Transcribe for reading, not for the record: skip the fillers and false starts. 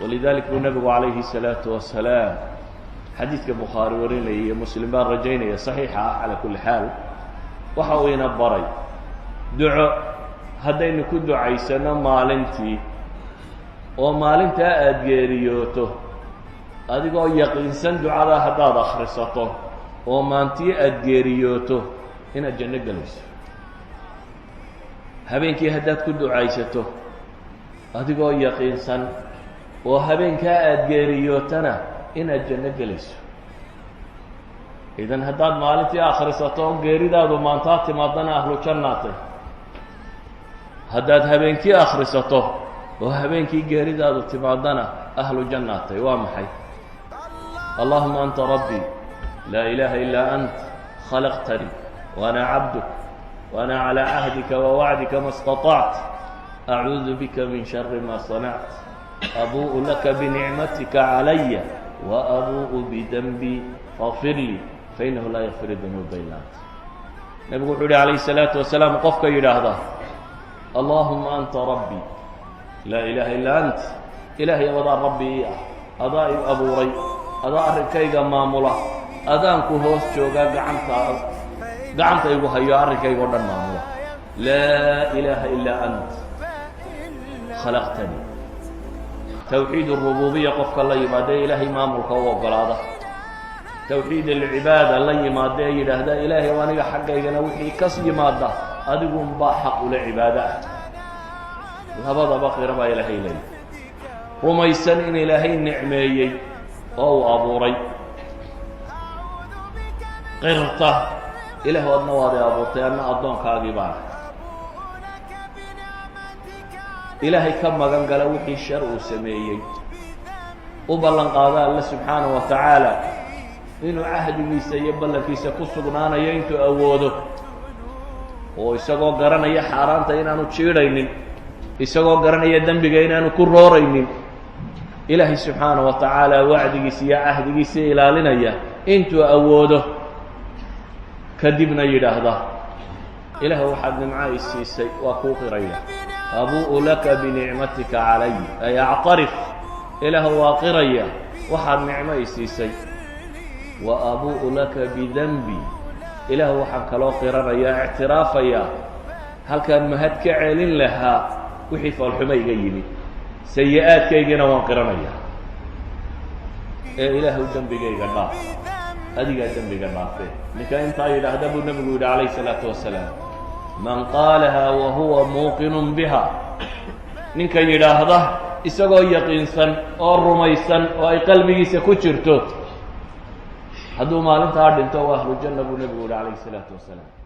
ولذلك النبي عليه الصلاة والسلام حديث البخاري وريني مسلم بان رجينا صحيحة على كل حال وحوينا بري دعاء هدين كل دعيسنا مالنتي ومالنتا أدجيريوته أديكو يقينسن دعاء هداد أخرسته ومانتي أدجيريوته هنا الجنة جلس هبينكي هداد كل دعيسته أديكو يقينسن وهبينك أدجيريوتنا هنا الجنة جلس إذن هداد مالنتي أخرسته جيريدا ومانتات مادنا أهل جناته هداد هبينكي أخرسته وهبينكي جيريدا تمادنا أهل جناته وامحي اللهم أنت ربي لا إله إلا أنت خلقتني وأنا عبدك وأنا على عهدك ووعدك ما استطعت أعوذ بك من شر ما صنعت أبوء لك بنعمتك علي وأبوء بذنبي فاغفر لي فإنه لا يغفر الذنوب إلا أنت. النبي عليه الصلاة والسلام قفك يراهده اللهم أنت ربي لا إله إلا أنت إلهي وضع ربي أضاء أبو ري أضاء ركيغا مامولا أضاء كهوس جوغا قعنت يقول هيا ركيغا مامولا لا إله إلا أنت خلقتني توحيد الربوبية قفك الله يمادي إلهي مامولك وقلاده توحيد العبادة الله يمادي إلهي إلهي وانيق حقا ينوحي كس يماده أدقون باحق لعبادة labada baqira baa ilaahay leey rumaysan in ilaahay nicmeeyay oo abuuray qirta ilaahu adna waad abuurtay anna adoonkaagii baa ilaahay ka magan gala wixii shar uu sameeyay u ballan qaada Allah subhanahu wa ta'ala inuu ahdigiisa iyo ballankiisa ku sugnaanayo intuu awoodo oo isagoo garanaya xaraanta inaanu jiiraynin isagoo garanaya dambiga inaanu ku rooraynin ilaahi subhanahu wa ta'ala wa'digiisa iyo ahdigiisa ilaalinaya intuu awoodo kadibna yiraahdo ilaahu waxaad nimco siisay waa ku qiraya abuu laka bi ni'matika alayya ay a'tarif ilaahu waa qiraya waxaad nimco siisay wa abuu laka bi dhanbi ilaahu waxaan kaloo qiranaya i'tiraafaya halkaan mahad ka celin lahaa wixii falxuma iga yimid sayi'aadkaygana waan qiranaya ee ilaahu dambigayga dhaaf adiga dambiga dhaafay ninka inta yiraahdo buu nabigu alayhi salaatu wasalaam man qaalaha wa huwa muuqinun biha ninka yiraahdo isagoo yaqiinsan oo rumaysan oo ay qalbigiisa ku jirto hadduu maalinta dhinto waa ahlu janna buu nabigu alayhi salaatu wasalaam